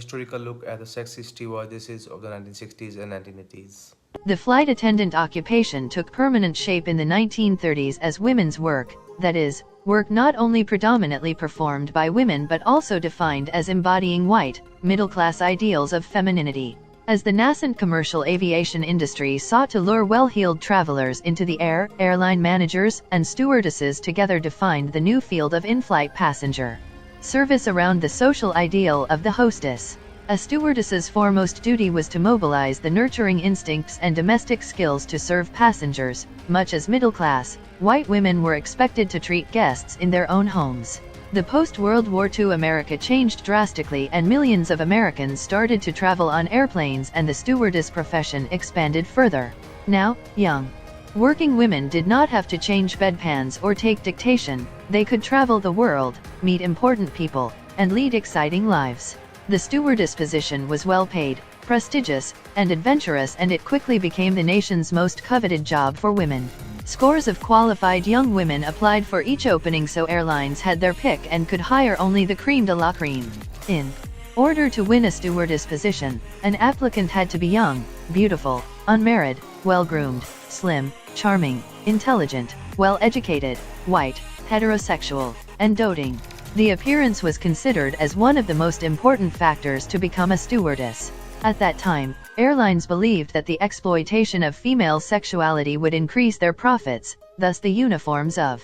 historical look at the sexy stewardesses of the 1960s and 1980s. The flight attendant occupation took permanent shape in the 1930s as women's work, that is, work not only predominantly performed by women but also defined as embodying white, middle-class ideals of femininity. As the nascent commercial aviation industry sought to lure well-heeled travelers into the air, airline managers and stewardesses together defined the new field of in-flight passenger service around the social ideal of the hostess. A stewardess's foremost duty was to mobilize the nurturing instincts and domestic skills to serve passengers, much as middle-class, white women were expected to treat guests in their own homes. The post-World War II America changed drastically and millions of Americans started to travel on airplanes and the stewardess profession expanded further. Now, young, working women did not have to change bedpans or take dictation, they could travel the world, meet important people, and lead exciting lives. The stewardess position was well paid, prestigious, and adventurous, and it quickly became the nation's most coveted job for women. Scores of qualified young women applied for each opening, so airlines had their pick and could hire only the cream de la creme. In order to win a stewardess position, an applicant had to be young, beautiful, unmarried, well-groomed, slim, charming, intelligent, well-educated, white, heterosexual, and doting. The appearance was considered as one of the most important factors to become a stewardess. At that time, airlines believed that the exploitation of female sexuality would increase their profits, thus the uniforms of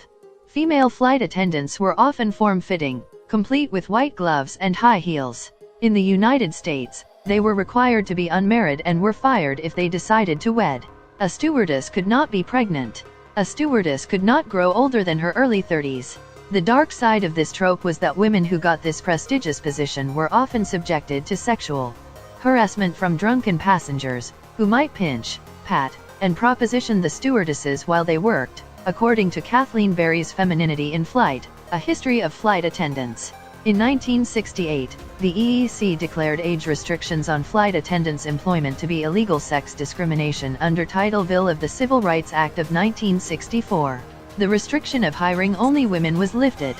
female flight attendants were often form-fitting, complete with white gloves and high heels. In the United States, they were required to be unmarried and were fired if they decided to wed. A stewardess could not be pregnant. A stewardess could not grow older than her early 30s. The dark side of this trope was that women who got this prestigious position were often subjected to sexual harassment from drunken passengers, who might pinch, pat, and proposition the stewardesses while they worked, according to Kathleen Berry's Femininity in Flight, A History of Flight Attendants. In 1968, the EEC declared age restrictions on flight attendants' employment to be illegal sex discrimination under Title V of the Civil Rights Act of 1964. The restriction of hiring only women was lifted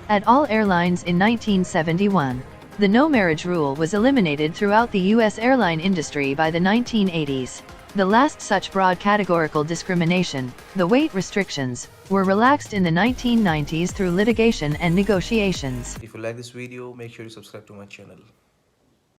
at all airlines in 1971. The no-marriage rule was eliminated throughout the U.S. airline industry by the 1980s. The last such broad categorical discrimination, the weight restrictions, were relaxed in the 1990s through litigation and negotiations. If you like this video, make sure to subscribe to my channel.